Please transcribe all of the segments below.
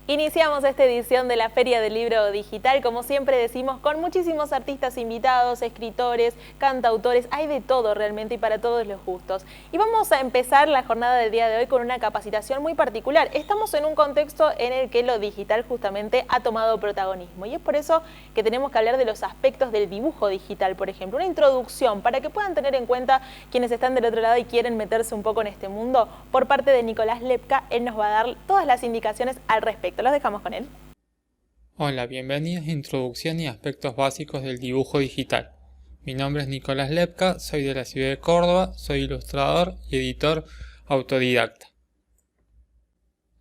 Iniciamos esta edición de la Feria del Libro Digital, como siempre decimos, con muchísimos artistas invitados, escritores, cantautores, hay de todo realmente y para todos los gustos. Y vamos a empezar la jornada del día de hoy con una capacitación muy particular. Estamos en un contexto en el que lo digital justamente ha tomado protagonismo y es por eso que tenemos que hablar de los aspectos del dibujo digital, por ejemplo, una introducción para que puedan tener en cuenta quienes están del otro lado y quieren meterse un poco en este mundo. Por parte de Nicolás Lepka, él nos va a dar todas las indicaciones al respecto. Los dejamos con él. Hola, bienvenidos a Introducción y Aspectos Básicos del Dibujo Digital. Mi nombre es Nicolás Lepka, soy de la ciudad de Córdoba, soy ilustrador y editor autodidacta.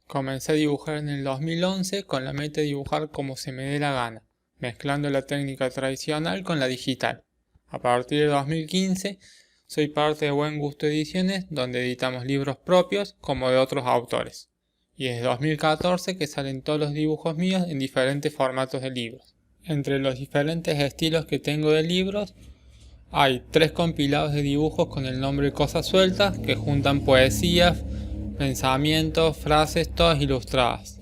Comencé a dibujar en el 2011 con la meta de dibujar como se me dé la gana, mezclando la técnica tradicional con la digital. A partir de 2015 soy parte de Buen Gusto Ediciones, donde editamos libros propios como de otros autores. Y desde 2014 que salen todos los dibujos míos en diferentes formatos de libros. Entre los diferentes estilos que tengo de libros, hay 3 compilados de dibujos con el nombre Cosas Sueltas, que juntan poesías, pensamientos, frases, todas ilustradas.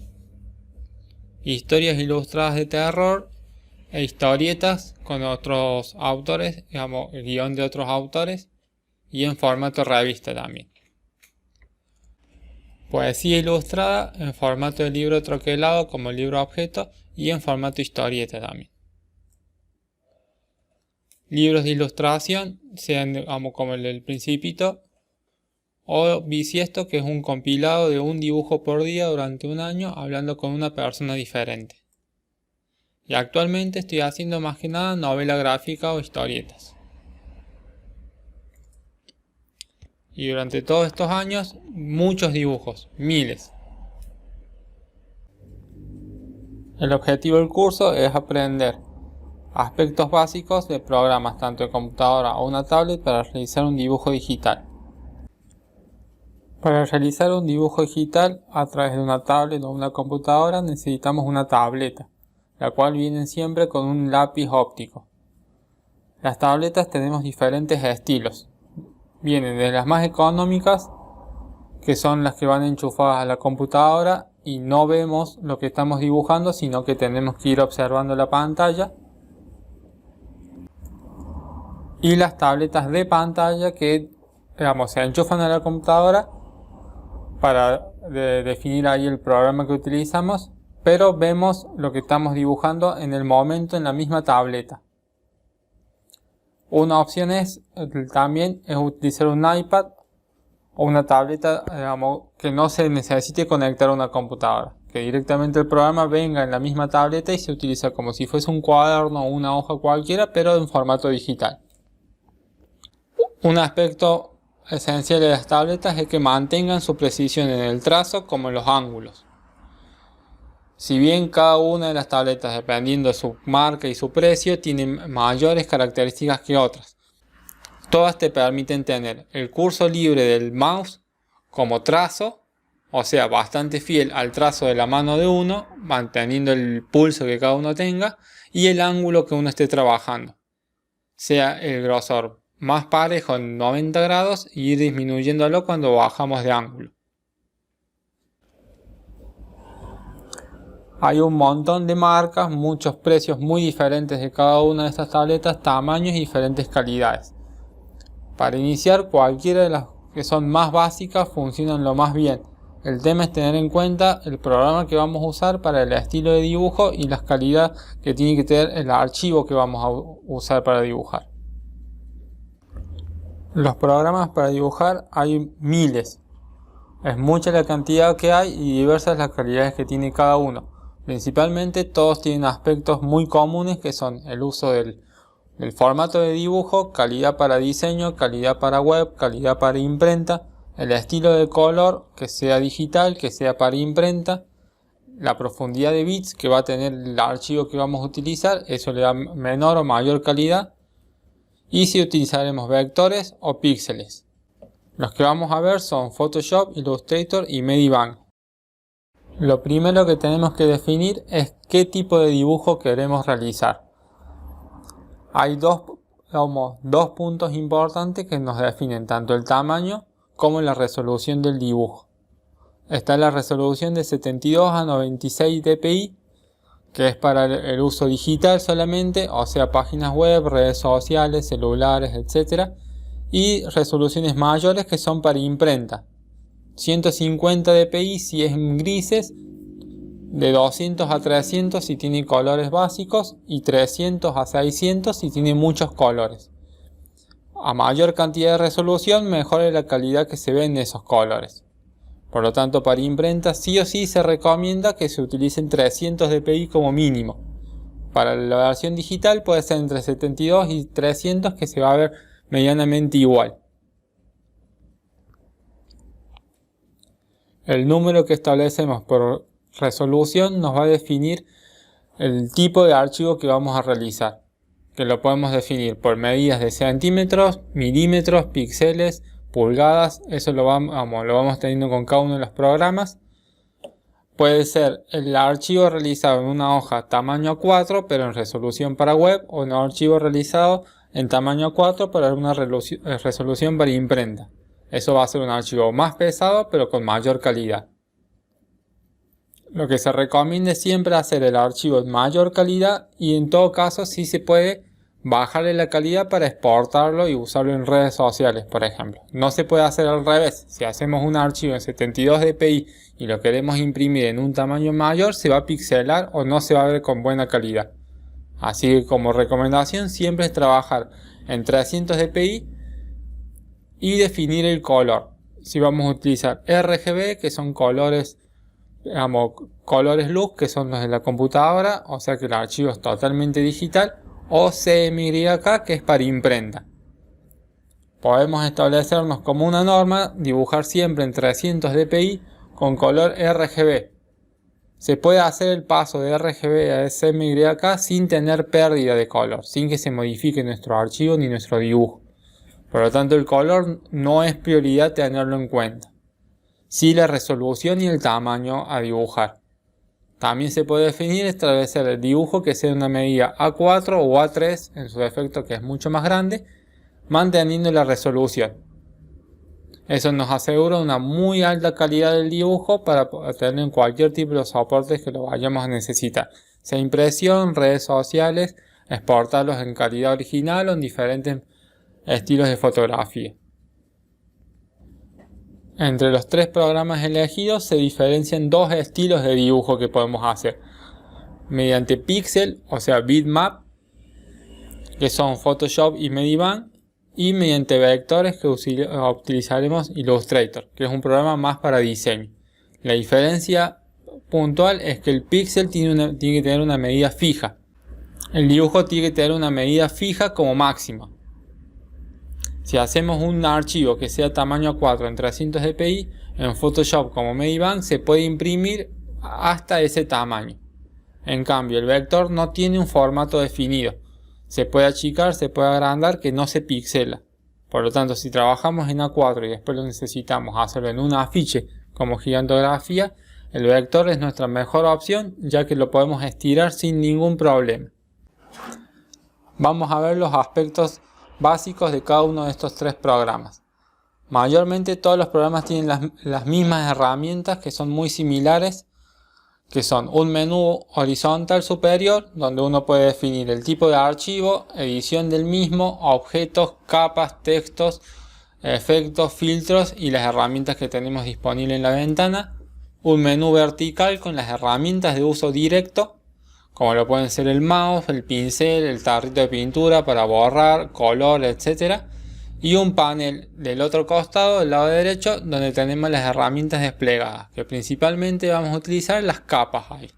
Historias ilustradas de terror e historietas con otros autores, digamos, el guión de otros autores, y en formato revista también. Poesía ilustrada en formato de libro troquelado como libro objeto y en formato historieta también. Libros de ilustración, sean como el del Principito o Bisiesto, que es un compilado de un dibujo por día durante un año hablando con una persona diferente. Y actualmente estoy haciendo más que nada novela gráfica o historietas. Y durante todos estos años, muchos dibujos, miles. El objetivo del curso es aprender aspectos básicos de programas tanto de computadora o una tablet para realizar un dibujo digital. Para realizar un dibujo digital a través de una tablet o una computadora necesitamos una tableta, la cual viene siempre con un lápiz óptico. Las tabletas tenemos diferentes estilos. Vienen de las más económicas, que son las que van enchufadas a la computadora y no vemos lo que estamos dibujando, sino que tenemos que ir observando la pantalla. Y las tabletas de pantalla que, digamos, se enchufan a la computadora para definir ahí el programa que utilizamos, pero vemos lo que estamos dibujando en el momento en la misma tableta. Una opción también es utilizar un iPad o una tableta, digamos, que no se necesite conectar a una computadora, que directamente el programa venga en la misma tableta y se utiliza como si fuese un cuaderno o una hoja cualquiera, pero en formato digital. Un aspecto esencial de las tabletas es que mantengan su precisión en el trazo como en los ángulos. Si bien cada una de las tabletas, dependiendo de su marca y su precio, tienen mayores características que otras, todas te permiten tener el curso libre del mouse como trazo, o sea, bastante fiel al trazo de la mano de uno, manteniendo el pulso que cada uno tenga, y el ángulo que uno esté trabajando, sea el grosor más parejo en 90 grados y ir disminuyéndolo cuando bajamos de ángulo. Hay un montón de marcas, muchos precios muy diferentes de cada una de estas tabletas, tamaños y diferentes calidades. Para iniciar, cualquiera de las que son más básicas funcionan lo más bien. El tema es tener en cuenta el programa que vamos a usar para el estilo de dibujo y la calidad que tiene que tener el archivo que vamos a usar para dibujar. Los programas para dibujar hay miles. Es mucha la cantidad que hay y diversas las calidades que tiene cada uno. Principalmente todos tienen aspectos muy comunes que son el uso del formato de dibujo, calidad para diseño, calidad para web, calidad para imprenta, el estilo de color, que sea digital, que sea para imprenta, la profundidad de bits que va a tener el archivo que vamos a utilizar, eso le da menor o mayor calidad, y si utilizaremos vectores o píxeles. Los que vamos a ver son Photoshop, Illustrator y Medibang. Lo primero que tenemos que definir es qué tipo de dibujo queremos realizar. Hay dos puntos importantes que nos definen tanto el tamaño como la resolución del dibujo. está la resolución de 72 a 96 dpi, que es para el uso digital solamente, o sea, páginas web, redes sociales, celulares, etc. Y resoluciones mayores que son para imprenta. 150 dpi si es en grises, de 200 a 300 si tiene colores básicos y 300 a 600 si tiene muchos colores. A mayor cantidad de resolución, mejor es la calidad que se ve en esos colores. Por lo tanto, para imprenta sí o sí se recomienda que se utilicen 300 dpi como mínimo. Para la versión digital puede ser entre 72 y 300, que se va a ver medianamente igual. El número que establecemos por resolución nos va a definir el tipo de archivo que vamos a realizar, que lo podemos definir por medidas de centímetros, milímetros, píxeles, pulgadas. Eso lo vamos teniendo con cada uno de los programas. Puede ser el archivo realizado en una hoja tamaño A4 pero en resolución para web, o un archivo realizado en tamaño A4 pero en una resolución para imprenta. Eso va a ser un archivo más pesado pero con mayor calidad. Lo que se recomienda es siempre hacer el archivo en mayor calidad, y en todo caso sí se puede bajarle la calidad para exportarlo y usarlo en redes sociales, por ejemplo. No se puede hacer al revés. Si hacemos un archivo en 72 dpi y lo queremos imprimir en un tamaño mayor, se va a pixelar o no se va a ver con buena calidad. Así que como recomendación siempre es trabajar en 300 dpi y definir el color. Si vamos a utilizar RGB, que son colores, colores luz, que son los de la computadora, o sea que el archivo es totalmente digital, o CMYK, que es para imprenta. Podemos establecernos como una norma dibujar siempre en 300 dpi con color RGB. Se puede hacer el paso de RGB a CMYK sin tener pérdida de color, sin que se modifique nuestro archivo ni nuestro dibujo. Por lo tanto, el color no es prioridad tenerlo en cuenta. Sí, la resolución y el tamaño a dibujar. También se puede definir establecer el dibujo que sea una medida A4 o A3 en su defecto, que es mucho más grande, manteniendo la resolución. Eso nos asegura una muy alta calidad del dibujo para tener en cualquier tipo de soportes que lo vayamos a necesitar, sea impresión, redes sociales, exportarlos en calidad original o en diferentes estilos de fotografía. Entre los tres programas elegidos se diferencian dos estilos de dibujo que podemos hacer: mediante pixel, o sea bitmap, que son Photoshop y Medibang, y mediante vectores, que utilizaremos Illustrator, que es un programa más para diseño. La diferencia puntual es que el pixel tiene que tener una medida fija. El dibujo tiene que tener una medida fija como máxima. Si hacemos un archivo que sea tamaño A4 en 300 dpi, en Photoshop como Medibang se puede imprimir hasta ese tamaño. En cambio, el vector no tiene un formato definido. Se puede achicar, se puede agrandar, que no se pixela. Por lo tanto, si trabajamos en A4 y después lo necesitamos hacerlo en un afiche como gigantografía, el vector es nuestra mejor opción, ya que lo podemos estirar sin ningún problema. Vamos a ver los aspectos básicos de cada uno de estos tres programas. Mayormente todos los programas tienen las mismas herramientas, que son muy similares, que son un menú horizontal superior donde uno puede definir el tipo de archivo, edición del mismo, objetos, capas, textos, efectos, filtros y las herramientas que tenemos disponibles en la ventana. Un menú vertical con las herramientas de uso directo, como lo pueden ser el mouse, el pincel, el tarrito de pintura para borrar, color, etc. Y un panel del otro costado, del lado derecho, donde tenemos las herramientas desplegadas, que principalmente vamos a utilizar las capas ahí.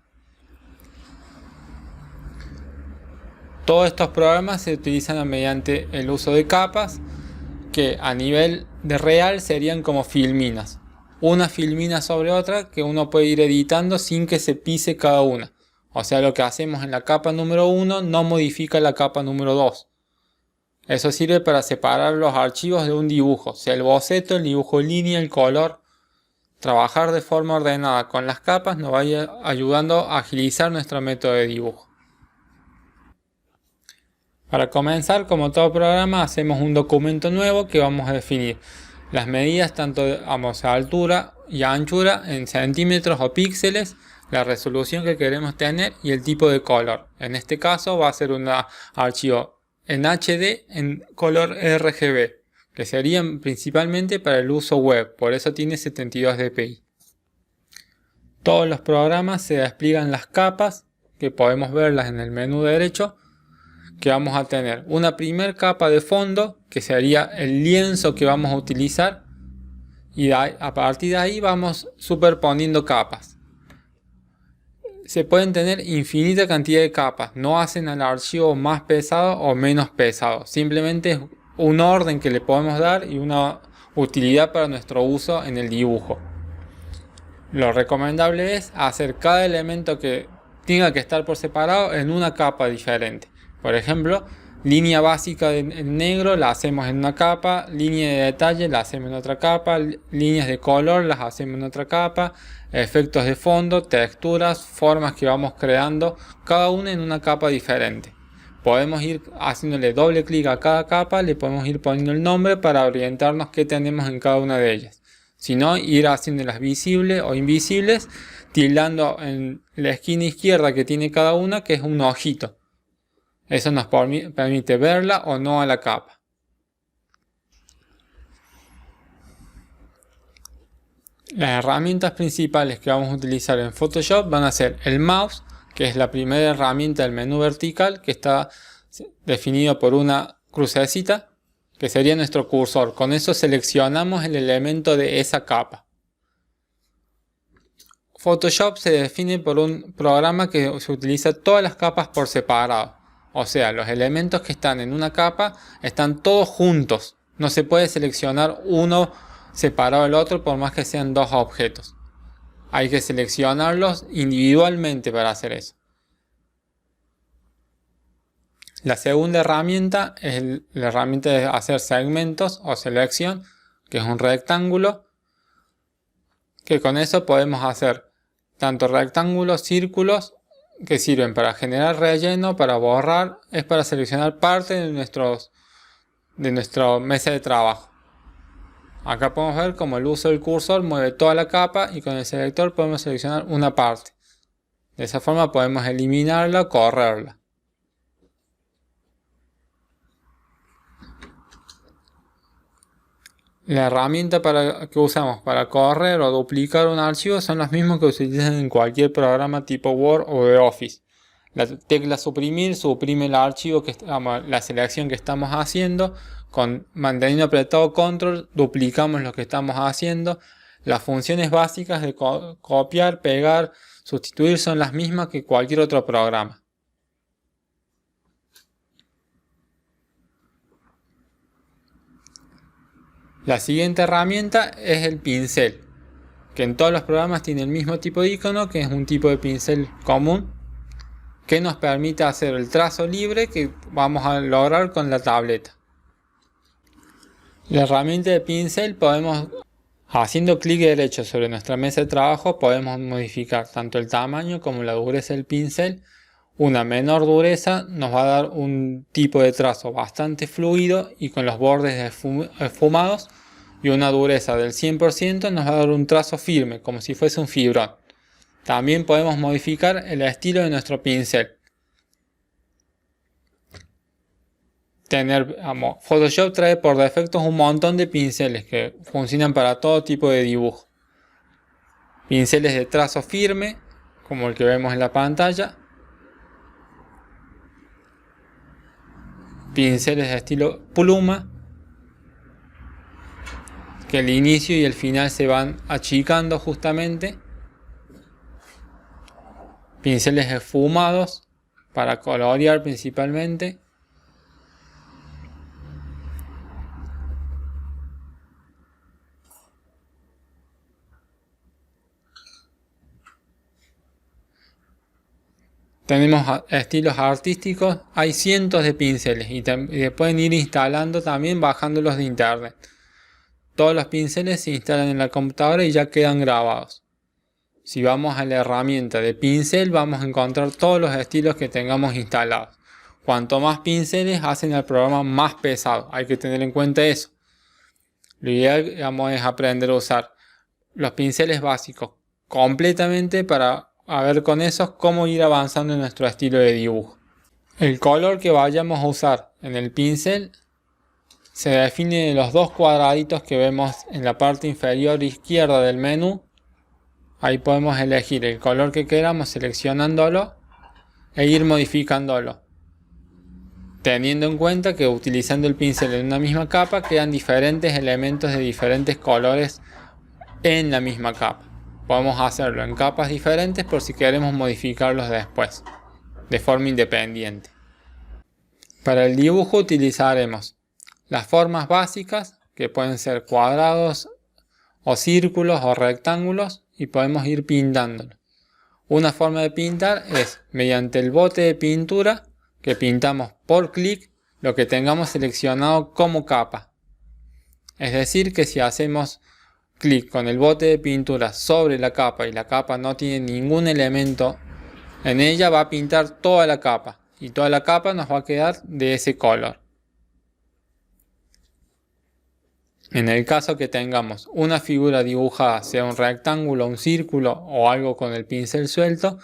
Todos estos programas se utilizan mediante el uso de capas, que a nivel de real serían como filminas. Una filmina sobre otra que uno puede ir editando sin que se pise cada una. O sea, lo que hacemos en la capa número 1 no modifica la capa número 2. Eso sirve para separar los archivos de un dibujo, sea el boceto, el dibujo en línea, el color. Trabajar de forma ordenada con las capas nos va ayudando a agilizar nuestro método de dibujo. Para comenzar, como todo programa, hacemos un documento nuevo que vamos a definir las medidas tanto de altura y anchura en centímetros o píxeles, la resolución que queremos tener y el tipo de color. En este caso va a ser un archivo en HD en color RGB, que serían principalmente para el uso web, por eso tiene 72 dpi. Todos los programas se despliegan las capas, que podemos verlas en el menú derecho, que vamos a tener una primer capa de fondo, que sería el lienzo que vamos a utilizar, y a partir de ahí vamos superponiendo capas. Se pueden tener infinita cantidad de capas, no hacen al archivo más pesado o menos pesado, simplemente es un orden que le podemos dar y una utilidad para nuestro uso en el dibujo. Lo recomendable es hacer cada elemento que tenga que estar por separado en una capa diferente. Por ejemplo, línea básica en negro la hacemos en una capa, línea de detalle la hacemos en otra capa, líneas de color las hacemos en otra capa, efectos de fondo, texturas, formas que vamos creando, cada una en una capa diferente. Podemos ir haciéndole doble clic a cada capa, le podemos ir poniendo el nombre para orientarnos qué tenemos en cada una de ellas. Si no, ir haciéndolas visibles o invisibles, tildando en la esquina izquierda que tiene cada una, que es un ojito. Eso nos permite verla o no a la capa. Las herramientas principales que vamos a utilizar en Photoshop van a ser el mouse, que es la primera herramienta del menú vertical, que está definido por una crucecita, que sería nuestro cursor. Con eso seleccionamos el elemento de esa capa. Photoshop se define por un programa que se utiliza todas las capas por separado. O sea, los elementos que están en una capa están todos juntos. No se puede seleccionar uno separado del otro por más que sean dos objetos. Hay que seleccionarlos individualmente para hacer eso. La segunda herramienta es la herramienta de hacer segmentos o selección, que es un rectángulo, que con eso podemos hacer tanto rectángulos, círculos, que sirven para generar relleno, para borrar, es para seleccionar parte de nuestra mesa de trabajo. Acá podemos ver cómo el uso del cursor mueve toda la capa y con el selector podemos seleccionar una parte. De esa forma podemos eliminarla o correrla. La herramienta que usamos para correr o duplicar un archivo son las mismas que se utilizan en cualquier programa tipo Word o de Office. La tecla suprimir suprime el archivo, la selección que estamos haciendo. Manteniendo apretado control duplicamos lo que estamos haciendo. Las funciones básicas de copiar, pegar, sustituir son las mismas que cualquier otro programa. La siguiente herramienta es el pincel, que en todos los programas tiene el mismo tipo de icono, que es un tipo de pincel común, que nos permite hacer el trazo libre que vamos a lograr con la tableta. La herramienta de pincel haciendo clic derecho sobre nuestra mesa de trabajo, podemos modificar tanto el tamaño como la dureza del pincel. Una menor dureza nos va a dar un tipo de trazo bastante fluido y con los bordes esfumados, y una dureza del 100% nos va a dar un trazo firme, como si fuese un fibrón. También podemos modificar el estilo de nuestro pincel. Photoshop trae por defecto un montón de pinceles que funcionan para todo tipo de dibujo. Pinceles de trazo firme, como el que vemos en la pantalla. Pinceles de estilo pluma, que el inicio y el final se van achicando justamente. Pinceles esfumados para colorear principalmente. Tenemos estilos artísticos, hay cientos de pinceles y pueden ir instalando también bajándolos de internet. Todos los pinceles se instalan en la computadora y ya quedan grabados. Si vamos a la herramienta de pincel vamos a encontrar todos los estilos que tengamos instalados. Cuanto más pinceles hacen el programa más pesado, hay que tener en cuenta eso. Lo ideal, digamos, es aprender a usar los pinceles básicos completamente para ver con esos cómo ir avanzando en nuestro estilo de dibujo. El color que vayamos a usar en el pincel se define de los dos cuadraditos que vemos en la parte inferior izquierda del menú. Ahí podemos elegir el color que queramos seleccionándolo e ir modificándolo, teniendo en cuenta que utilizando el pincel en una misma capa quedan diferentes elementos de diferentes colores en la misma capa. Podemos hacerlo en capas diferentes por si queremos modificarlos después, de forma independiente. Para el dibujo utilizaremos las formas básicas, que pueden ser cuadrados o círculos o rectángulos, y podemos ir pintándolo. Una forma de pintar es mediante el bote de pintura, que pintamos por clic lo que tengamos seleccionado como capa. Es decir, que si hacemos clic con el bote de pintura sobre la capa y la capa no tiene ningún elemento en ella, va a pintar toda la capa y toda la capa nos va a quedar de ese color. En el caso que tengamos una figura dibujada, sea un rectángulo, un círculo o algo con el pincel suelto,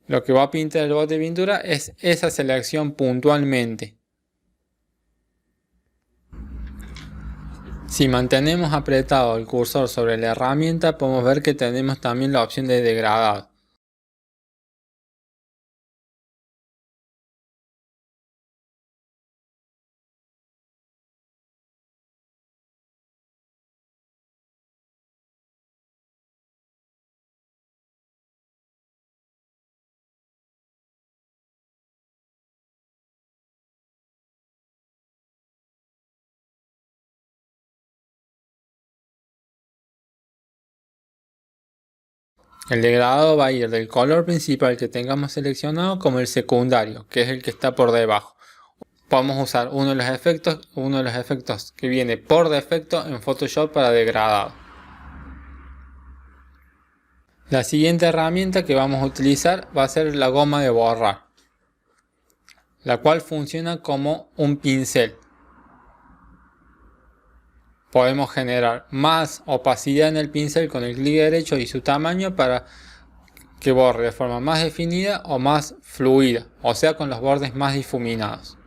lo que va a pintar el bote de pintura es esa selección puntualmente. Si mantenemos apretado el cursor sobre la herramienta, podemos ver que tenemos también la opción de degradado. El degradado va a ir del color principal que tengamos seleccionado como el secundario, que es el que está por debajo. Podemos usar uno de los efectos que viene por defecto en Photoshop para degradado. La siguiente herramienta que vamos a utilizar va a ser la goma de borrar, la cual funciona como un pincel. Podemos generar más opacidad en el pincel con el clic derecho y su tamaño para que borre de forma más definida o más fluida, o sea, con los bordes más difuminados.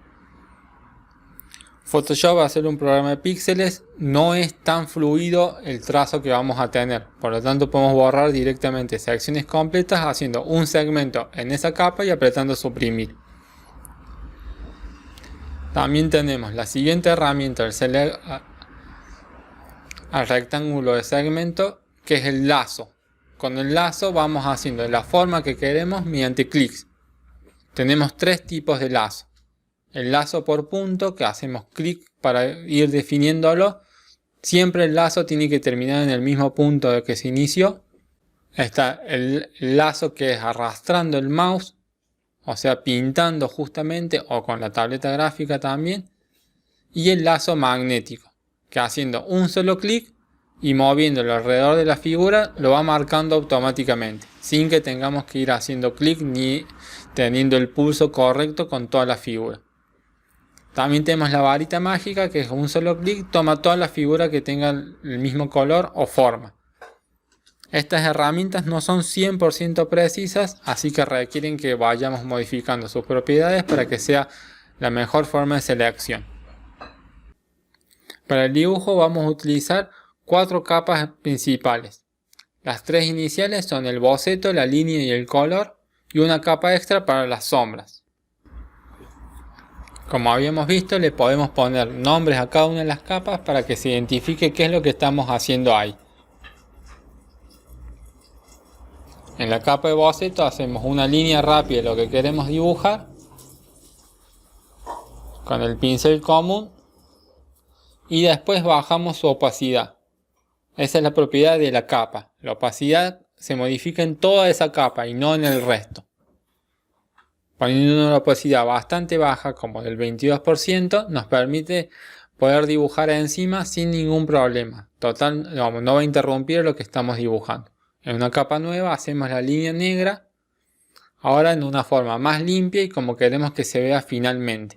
Photoshop, al ser un programa de píxeles, no es tan fluido el trazo que vamos a tener. Por lo tanto, podemos borrar directamente secciones completas haciendo un segmento en esa capa y apretando suprimir. También tenemos la siguiente herramienta, al rectángulo de segmento, que es el lazo. Con el lazo vamos haciendo la forma que queremos mediante clics. Tenemos tres tipos de lazo. El lazo por punto, que hacemos clic para ir definiéndolo. Siempre el lazo tiene que terminar en el mismo punto de que se inició. Está el lazo que es arrastrando el mouse, o sea, pintando justamente, o con la tableta gráfica también. Y el lazo magnético, que haciendo un solo clic y moviéndolo alrededor de la figura lo va marcando automáticamente, sin que tengamos que ir haciendo clic ni teniendo el pulso correcto con toda la figura. También tenemos la varita mágica, que es un solo clic toma toda la figura que tenga el mismo color o forma. Estas herramientas no son 100% precisas, así que requieren que vayamos modificando sus propiedades para que sea la mejor forma de selección. Para el dibujo vamos a utilizar 4 capas principales. Las 3 iniciales son el boceto, la línea y el color, y una capa extra para las sombras. Como habíamos visto, le podemos poner nombres a cada una de las capas para que se identifique qué es lo que estamos haciendo ahí. En la capa de boceto hacemos una línea rápida de lo que queremos dibujar con el pincel común y después bajamos su opacidad. Esa es la propiedad de la capa. La opacidad se modifica en toda esa capa y no en el resto. Poniendo una opacidad bastante baja, como del 22%, nos permite poder dibujar encima sin ningún problema. Total, no va a interrumpir lo que estamos dibujando. En una capa nueva hacemos la línea negra, ahora en una forma más limpia y como queremos que se vea finalmente.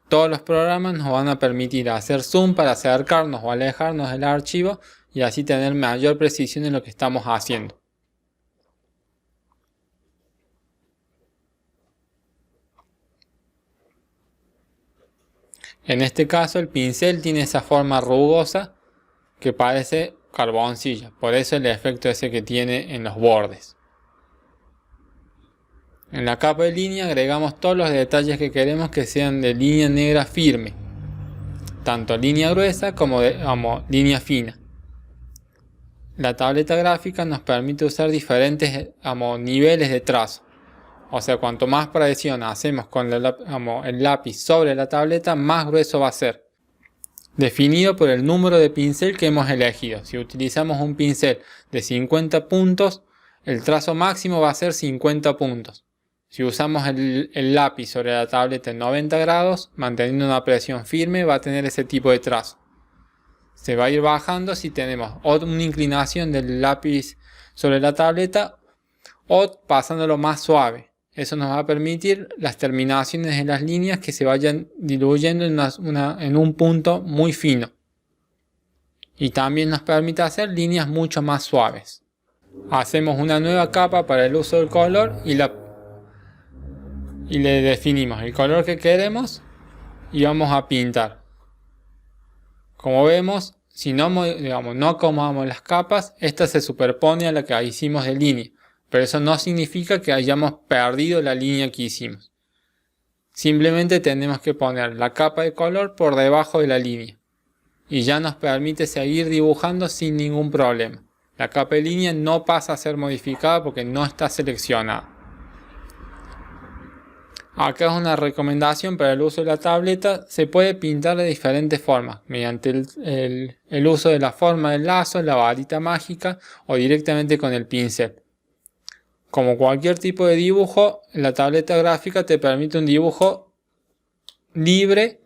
Todos los programas nos van a permitir hacer zoom para acercarnos o alejarnos del archivo y así tener mayor precisión en lo que estamos haciendo. En este caso el pincel tiene esa forma rugosa que parece carboncillo, por eso el efecto ese que tiene en los bordes. En la capa de línea agregamos todos los detalles que queremos que sean de línea negra firme, tanto línea gruesa como línea fina. La tableta gráfica nos permite usar diferentes niveles de trazo. O sea, cuanto más presión hacemos con el lápiz sobre la tableta, más grueso va a ser. Definido por el número de pincel que hemos elegido. Si utilizamos un pincel de 50 puntos, el trazo máximo va a ser 50 puntos. Si usamos el lápiz sobre la tableta en 90 grados, manteniendo una presión firme, va a tener ese tipo de trazo. Se va a ir bajando si tenemos una inclinación del lápiz sobre la tableta o pasándolo más suave. Eso nos va a permitir las terminaciones de las líneas que se vayan diluyendo en un punto muy fino. Y también nos permite hacer líneas mucho más suaves. Hacemos una nueva capa para el uso del color y le definimos el color que queremos y vamos a pintar. Como vemos, si no acomodamos las capas, esta se superpone a la que hicimos de línea. Pero eso no significa que hayamos perdido la línea que hicimos. Simplemente tenemos que poner la capa de color por debajo de la línea. Y ya nos permite seguir dibujando sin ningún problema. La capa de línea no pasa a ser modificada porque no está seleccionada. Acá es una recomendación para el uso de la tableta. Se puede pintar de diferentes formas. Mediante el uso de la forma del lazo, la varita mágica o directamente con el pincel. Como cualquier tipo de dibujo, la tableta gráfica te permite un dibujo libre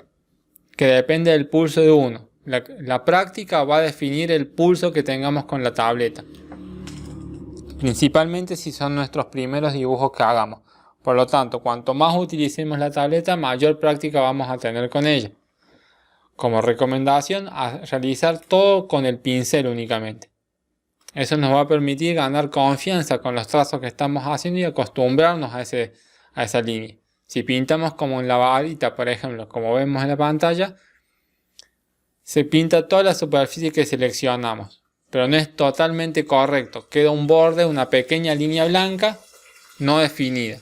que depende del pulso de uno. La práctica va a definir el pulso que tengamos con la tableta. Principalmente si son nuestros primeros dibujos que hagamos. Por lo tanto, cuanto más utilicemos la tableta, mayor práctica vamos a tener con ella. Como recomendación, a realizar todo con el pincel únicamente. Eso nos va a permitir ganar confianza con los trazos que estamos haciendo y acostumbrarnos a esa línea. Si pintamos como en la varita, por ejemplo, como vemos en la pantalla, se pinta toda la superficie que seleccionamos, pero no es totalmente correcto. Queda un borde, una pequeña línea blanca no definida.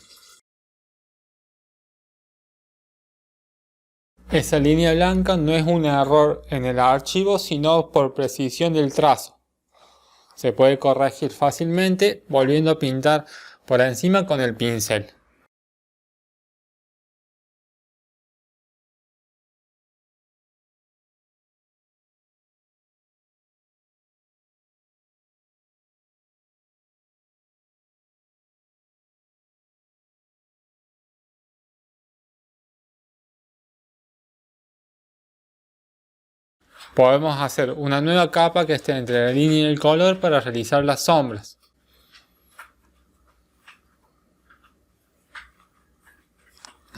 Esa línea blanca no es un error en el archivo, sino por precisión del trazo. Se puede corregir fácilmente volviendo a pintar por encima con el pincel. Podemos hacer una nueva capa que esté entre la línea y el color para realizar las sombras.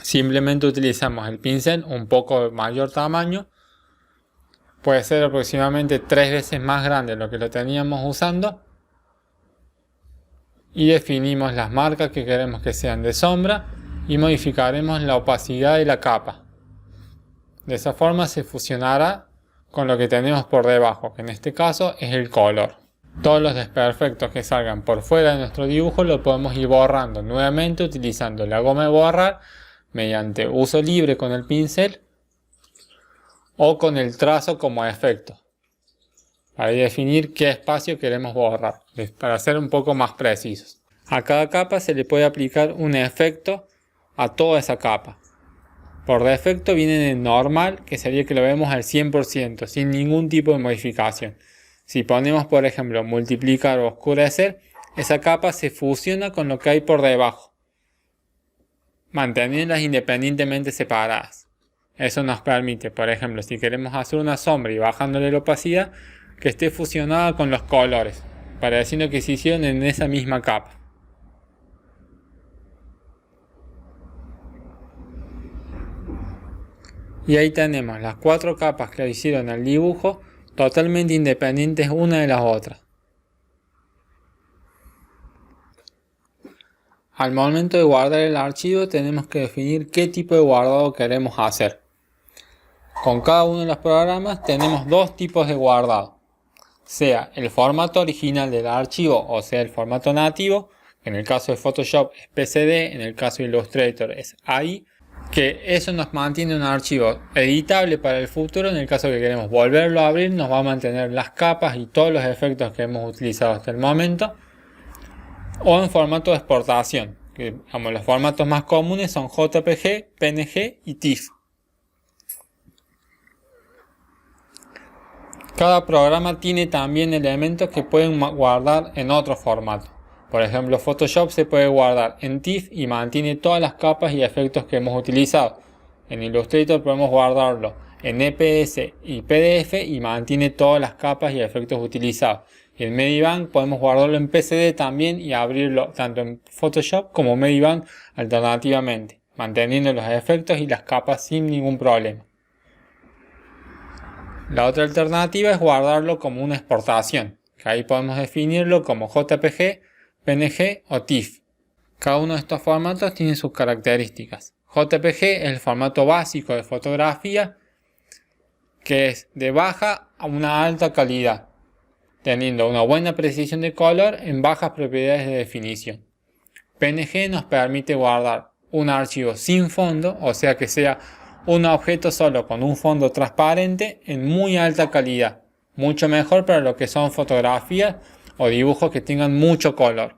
Simplemente utilizamos el pincel un poco de mayor tamaño. Puede ser aproximadamente 3 veces más grande de lo que lo teníamos usando. Y definimos las marcas que queremos que sean de sombra y modificaremos la opacidad de la capa. De esa forma se fusionará con lo que tenemos por debajo, que en este caso es el color. Todos los desperfectos que salgan por fuera de nuestro dibujo lo podemos ir borrando nuevamente utilizando la goma de borrar mediante uso libre con el pincel o con el trazo como efecto, para definir qué espacio queremos borrar, para ser un poco más precisos. A cada capa se le puede aplicar un efecto a toda esa capa. Por defecto viene en normal, que sería que lo vemos al 100%, sin ningún tipo de modificación. Si ponemos, por ejemplo, multiplicar o oscurecer, esa capa se fusiona con lo que hay por debajo, manteniéndolas independientemente separadas. Eso nos permite, por ejemplo, si queremos hacer una sombra y bajándole la opacidad, que esté fusionada con los colores, pareciendo que se hicieron en esa misma capa. Y ahí tenemos las 4 capas que hicieron el dibujo totalmente independientes una de las otras. Al momento de guardar el archivo tenemos que definir qué tipo de guardado queremos hacer. Con cada uno de los programas tenemos dos tipos de guardado. Sea el formato original del archivo o sea el formato nativo. En el caso de Photoshop es PSD, en el caso de Illustrator es AI. Que eso nos mantiene un archivo editable para el futuro. En el caso que queremos volverlo a abrir nos va a mantener las capas y todos los efectos que hemos utilizado hasta el momento. O en formato de exportación, que los formatos más comunes son JPG, PNG y TIFF. Cada programa tiene también elementos que pueden guardar en otro formato. Por ejemplo, Photoshop se puede guardar en TIFF y mantiene todas las capas y efectos que hemos utilizado. En Illustrator podemos guardarlo en EPS y PDF y mantiene todas las capas y efectos utilizados. Y en Medibank podemos guardarlo en PSD también y abrirlo tanto en Photoshop como Medibank alternativamente, manteniendo los efectos y las capas sin ningún problema. La otra alternativa es guardarlo como una exportación, que ahí podemos definirlo como JPG, PNG o TIFF. Cada uno de estos formatos tiene sus características. JPG es el formato básico de fotografía, que es de baja a una alta calidad, teniendo una buena precisión de color en bajas propiedades de definición. PNG nos permite guardar un archivo sin fondo, o sea que sea un objeto solo con un fondo transparente en muy alta calidad, mucho mejor para lo que son fotografías o dibujos que tengan mucho color.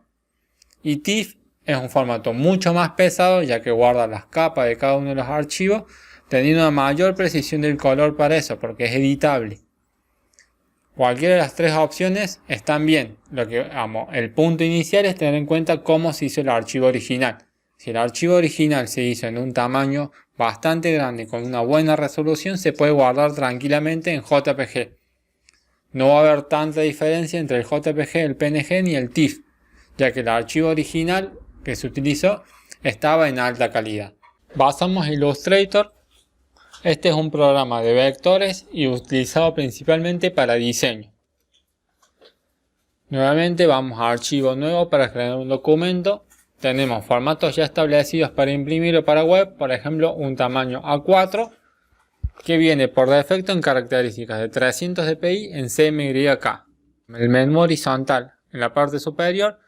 Y TIFF es un formato mucho más pesado, ya que guarda las capas de cada uno de los archivos, teniendo una mayor precisión del color para eso, porque es editable. Cualquiera de las tres opciones están bien. El punto inicial es tener en cuenta cómo se hizo el archivo original. Si el archivo original se hizo en un tamaño bastante grande con una buena resolución, se puede guardar tranquilamente en JPG. No va a haber tanta diferencia entre el JPG, el PNG ni el TIFF, ya que el archivo original que se utilizó estaba en alta calidad. Basamos Illustrator. Este es un programa de vectores y utilizado principalmente para diseño. Nuevamente vamos a archivo nuevo para crear un documento. Tenemos formatos ya establecidos para imprimir o para web, por ejemplo un tamaño A4 que viene por defecto en características de 300 dpi en CMYK. El menú horizontal en la parte superior,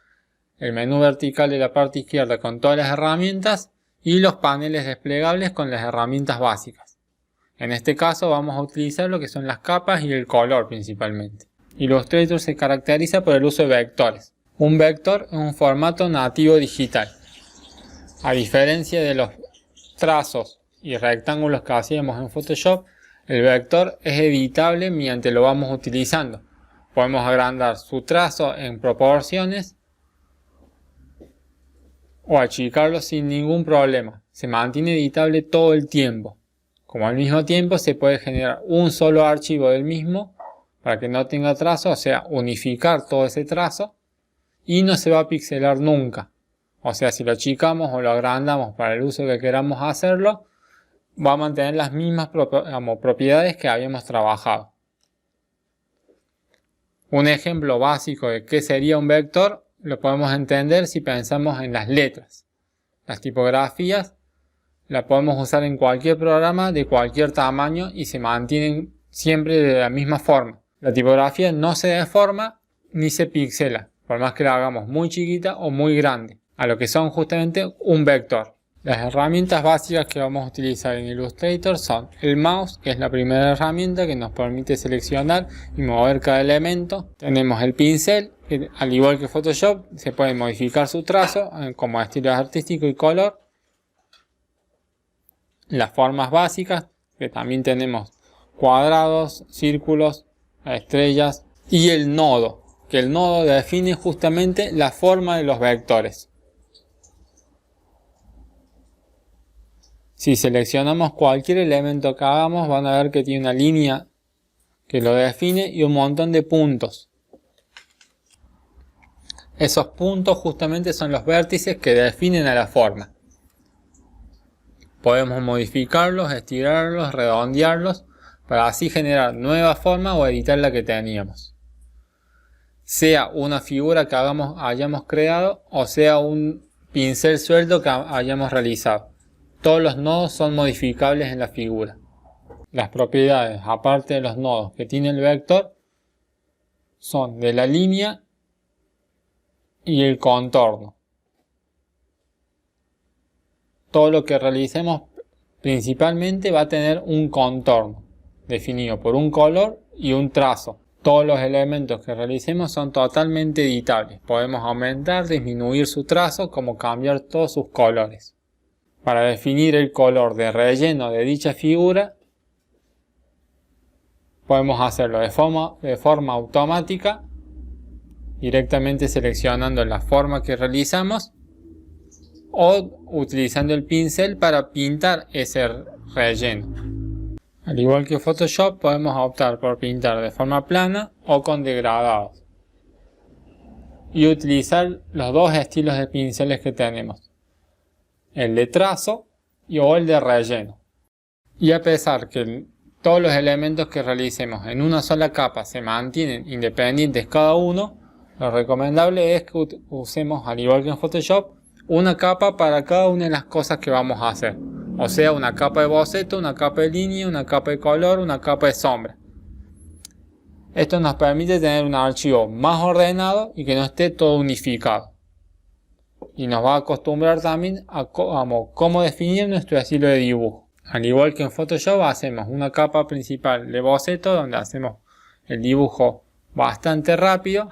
el menú vertical de la parte izquierda con todas las herramientas y los paneles desplegables con las herramientas básicas. En este caso vamos a utilizar lo que son las capas y el color principalmente. Illustrator se caracteriza por el uso de vectores. Un vector es un formato nativo digital. A diferencia de los trazos y rectángulos que hacíamos en Photoshop, el vector es editable mientras lo vamos utilizando. Podemos agrandar su trazo en proporciones o achicarlo sin ningún problema. Se mantiene editable todo el tiempo. Como al mismo tiempo se puede generar un solo archivo del mismo para que no tenga trazo, o sea, unificar todo ese trazo y no se va a pixelar nunca. O sea, si lo achicamos o lo agrandamos para el uso que queramos hacerlo, va a mantener las mismas propiedades que habíamos trabajado. Un ejemplo básico de qué sería un vector lo podemos entender si pensamos en las letras. Las tipografías la podemos usar en cualquier programa de cualquier tamaño y se mantienen siempre de la misma forma. La tipografía no se deforma ni se pixela, por más que la hagamos muy chiquita o muy grande, a lo que son justamente un vector. Las herramientas básicas que vamos a utilizar en Illustrator son el mouse, que es la primera herramienta que nos permite seleccionar y mover cada elemento. Tenemos el pincel, que al igual que Photoshop se puede modificar su trazo como estilo artístico y color. Las formas básicas, que también tenemos cuadrados, círculos, estrellas y el nodo, que el nodo define justamente la forma de los vectores. Si seleccionamos cualquier elemento que hagamos, van a ver que tiene una línea que lo define y un montón de puntos. Esos puntos justamente son los vértices que definen a la forma. Podemos modificarlos, estirarlos, redondearlos, para así generar nueva forma o editar la que teníamos. Sea una figura que hayamos creado o sea un pincel suelto que hayamos realizado. Todos los nodos son modificables en la figura. Las propiedades, aparte de los nodos que tiene el vector, son de la línea y el contorno. Todo lo que realicemos principalmente va a tener un contorno definido por un color y un trazo. Todos los elementos que realicemos son totalmente editables. Podemos aumentar, disminuir su trazo, como cambiar todos sus colores. Para definir el color de relleno de dicha figura, podemos hacerlo de forma automática, directamente seleccionando la forma que realizamos, o utilizando el pincel para pintar ese relleno. Al igual que Photoshop, podemos optar por pintar de forma plana o con degradados. Y utilizar los dos estilos de pinceles que tenemos. El de trazo o el de relleno. Y a pesar que todos los elementos que realicemos en una sola capa se mantienen independientes cada uno, lo recomendable es que usemos, al igual que en Photoshop, una capa para cada una de las cosas que vamos a hacer. O sea, una capa de boceto, una capa de línea, una capa de color, una capa de sombra. Esto nos permite tener un archivo más ordenado y que no esté todo unificado. Y nos va a acostumbrar también a cómo definir nuestro estilo de dibujo. Al igual que en Photoshop, hacemos una capa principal de boceto donde hacemos el dibujo bastante rápido.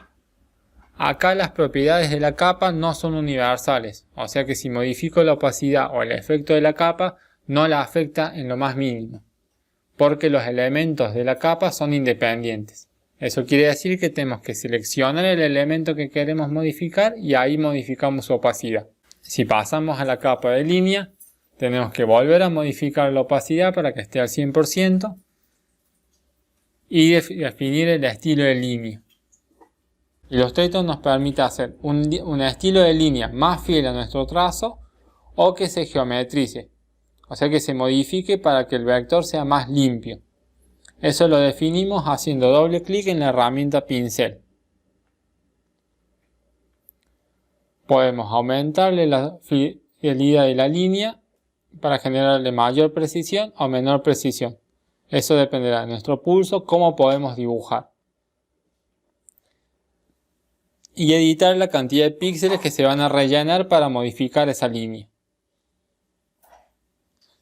Acá las propiedades de la capa no son universales, o sea que si modifico la opacidad o el efecto de la capa no la afecta en lo más mínimo, porque los elementos de la capa son independientes. Eso quiere decir que tenemos que seleccionar el elemento que queremos modificar y ahí modificamos su opacidad. Si pasamos a la capa de línea, tenemos que volver a modificar la opacidad para que esté al 100% y definir el estilo de línea. Illustrator nos permite hacer un estilo de línea más fiel a nuestro trazo o que se geometrice, o sea que se modifique para que el vector sea más limpio. Eso lo definimos haciendo doble clic en la herramienta pincel. Podemos aumentarle la fidelidad de la línea para generarle mayor precisión o menor precisión. Eso dependerá de nuestro pulso, cómo podemos dibujar. Y editar la cantidad de píxeles que se van a rellenar para modificar esa línea.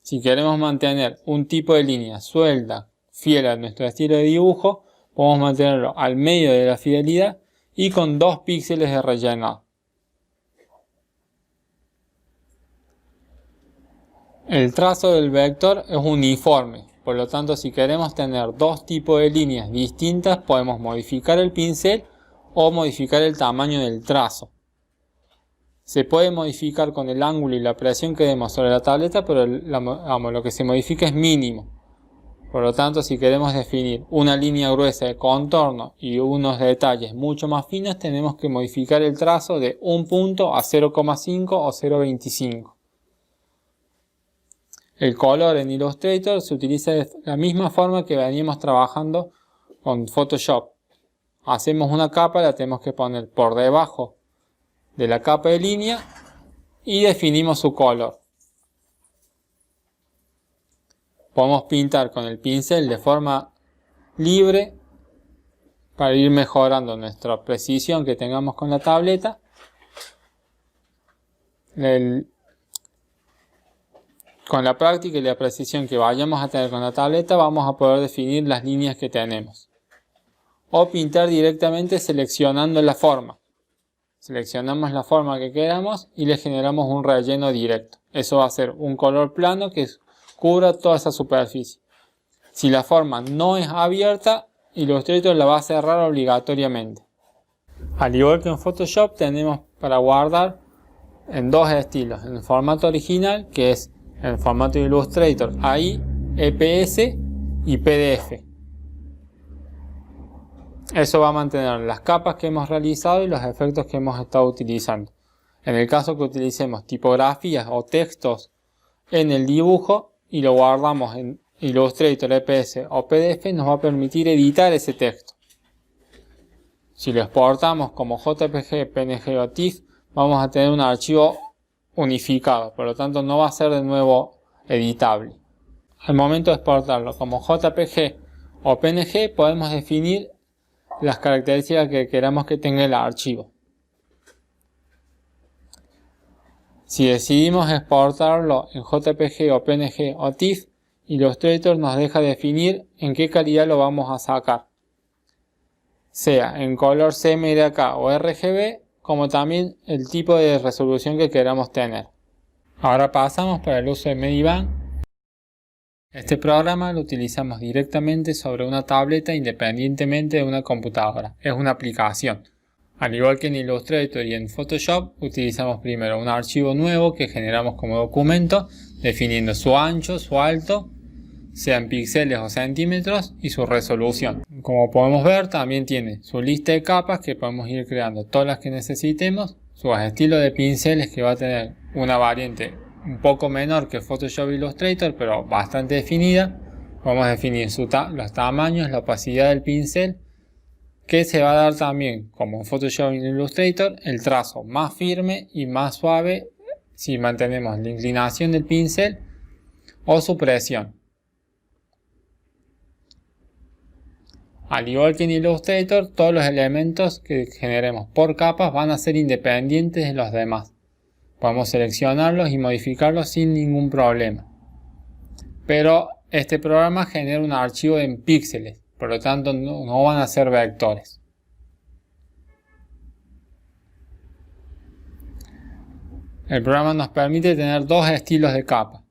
Si queremos mantener un tipo de línea suelta, fiel a nuestro estilo de dibujo, podemos mantenerlo al medio de la fidelidad y con 2 píxeles de rellenado. El trazo del vector es uniforme, por lo tanto si queremos tener dos tipos de líneas distintas podemos modificar el pincel o modificar el tamaño del trazo. Se puede modificar con el ángulo y la presión que demos sobre la tableta, pero lo que se modifica es mínimo. Por lo tanto, si queremos definir una línea gruesa de contorno y unos detalles mucho más finos, tenemos que modificar el trazo de un punto a 0,5 o 0,25. El color en Illustrator se utiliza de la misma forma que veníamos trabajando con Photoshop. Hacemos una capa, la tenemos que poner por debajo de la capa de línea y definimos su color. Podemos pintar con el pincel de forma libre para ir mejorando nuestra precisión que tengamos con la tableta. Con la práctica y la precisión que vayamos a tener con la tableta vamos a poder definir las líneas que tenemos. O pintar directamente seleccionando la forma. Seleccionamos la forma que queramos y le generamos un relleno directo. Eso va a ser un color plano que cubra toda esa superficie. Si la forma no es abierta, Illustrator la va a cerrar obligatoriamente. Al igual que en Photoshop tenemos para guardar en dos estilos. En el formato original, que es el formato de Illustrator AI, EPS y PDF. Eso va a mantener las capas que hemos realizado y los efectos que hemos estado utilizando. En el caso que utilicemos tipografías o textos en el dibujo y lo guardamos en Illustrator, EPS o PDF, nos va a permitir editar ese texto. Si lo exportamos como JPG, PNG o TIFF, vamos a tener un archivo unificado, por lo tanto no va a ser de nuevo editable. Al momento de exportarlo como JPG o PNG, podemos definir las características que queramos que tenga el archivo. Si decidimos exportarlo en JPG o PNG o TIFF, Illustrator nos deja definir en qué calidad lo vamos a sacar, sea en color CMYK o RGB, como también el tipo de resolución que queramos tener. Ahora pasamos para el uso de Medibang. Este programa lo utilizamos directamente sobre una tableta independientemente de una computadora. Es una aplicación. Al igual que en Illustrator y en Photoshop, utilizamos primero un archivo nuevo que generamos como documento, definiendo su ancho, su alto, sean píxeles o centímetros, y su resolución. Como podemos ver, también tiene su lista de capas que podemos ir creando todas las que necesitemos, sus estilos de pinceles que va a tener una variante un poco menor que Photoshop e Illustrator, pero bastante definida. Vamos a definir los tamaños, la opacidad del pincel, que se va a dar también, como en Photoshop y en Illustrator, el trazo más firme y más suave si mantenemos la inclinación del pincel o su presión. Al igual que en Illustrator, todos los elementos que generemos por capas van a ser independientes de los demás. Podemos seleccionarlos y modificarlos sin ningún problema. Pero este programa genera un archivo en píxeles, por lo tanto no van a ser vectores. El programa nos permite tener dos estilos de capa.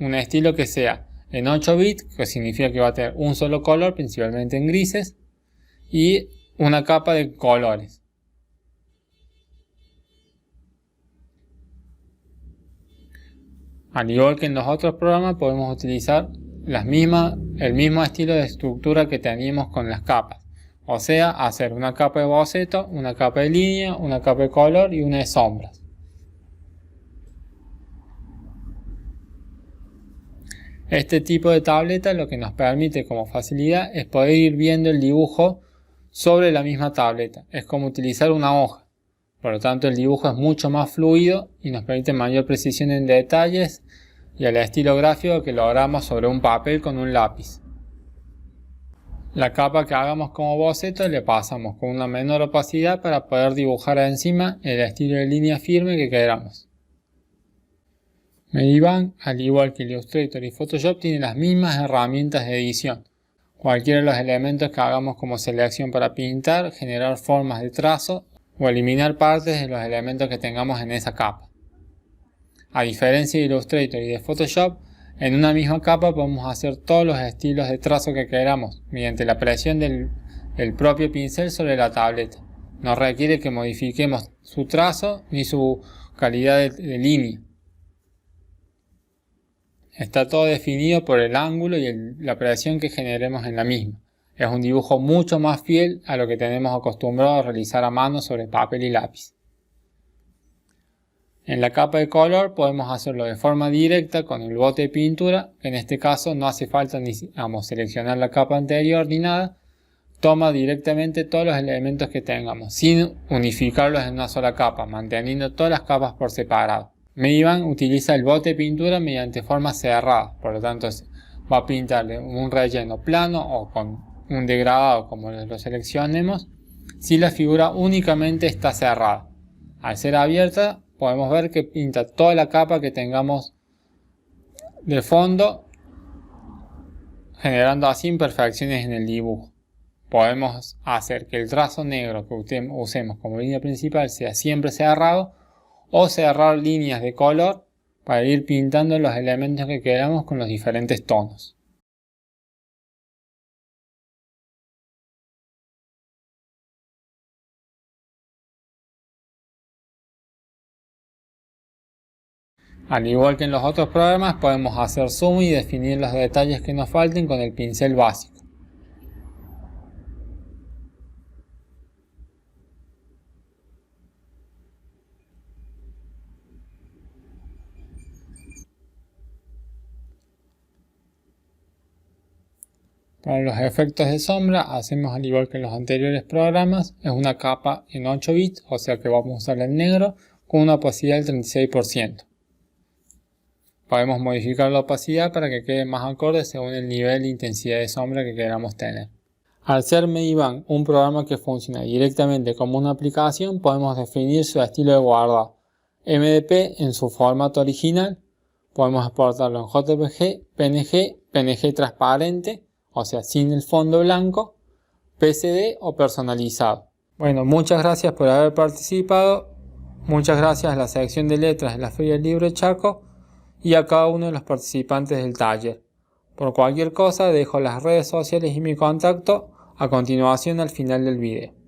Un estilo que sea en 8 bits, que significa que va a tener un solo color, principalmente en grises, y una capa de colores. Al igual que en los otros programas, podemos utilizar el mismo estilo de estructura que teníamos con las capas. O sea, hacer una capa de boceto, una capa de línea, una capa de color y una de sombras. Este tipo de tableta lo que nos permite como facilidad es poder ir viendo el dibujo sobre la misma tableta. Es como utilizar una hoja. Por lo tanto, el dibujo es mucho más fluido y nos permite mayor precisión en detalles y el estilo gráfico que logramos sobre un papel con un lápiz. La capa que hagamos como boceto le pasamos con una menor opacidad para poder dibujar encima el estilo de línea firme que queramos. Medibang, al igual que Illustrator y Photoshop, tiene las mismas herramientas de edición. Cualquiera de los elementos que hagamos como selección para pintar, generar formas de trazo o eliminar partes de los elementos que tengamos en esa capa. A diferencia de Illustrator y de Photoshop, en una misma capa podemos hacer todos los estilos de trazo que queramos mediante la presión del propio pincel sobre la tableta. No requiere que modifiquemos su trazo ni su calidad de línea. Está todo definido por el ángulo y la presión que generemos en la misma. Es un dibujo mucho más fiel a lo que tenemos acostumbrado a realizar a mano sobre papel y lápiz. En la capa de color podemos hacerlo de forma directa con el bote de pintura, que en este caso no hace falta ni seleccionar la capa anterior ni nada. Toma directamente todos los elementos que tengamos, sin unificarlos en una sola capa, manteniendo todas las capas por separado. Medibang utiliza el bote de pintura mediante formas cerradas, por lo tanto va a pintarle un relleno plano o con un degradado como lo seleccionemos si la figura únicamente está cerrada. Al ser abierta podemos ver que pinta toda la capa que tengamos de fondo, generando así imperfecciones en el dibujo. Podemos hacer que el trazo negro que usemos como línea principal sea siempre cerrado, o cerrar líneas de color para ir pintando los elementos que queramos con los diferentes tonos. Al igual que en los otros programas, podemos hacer zoom y definir los detalles que nos falten con el pincel básico. Para los efectos de sombra hacemos al igual que en los anteriores programas, es una capa en 8 bits, o sea que vamos a usar el negro con una opacidad del 36%. Podemos modificar la opacidad para que quede más acorde según el nivel de intensidad de sombra que queramos tener. Al ser Medibang un programa que funciona directamente como una aplicación, podemos definir su estilo de guardado. MDP en su formato original, podemos exportarlo en JPG, PNG, PNG transparente, o sea sin el fondo blanco, PSD o personalizado. Bueno, muchas gracias por haber participado, muchas gracias a la sección de letras de la Feria del Libro de Chaco y a cada uno de los participantes del taller. Por cualquier cosa dejo las redes sociales y mi contacto a continuación al final del video.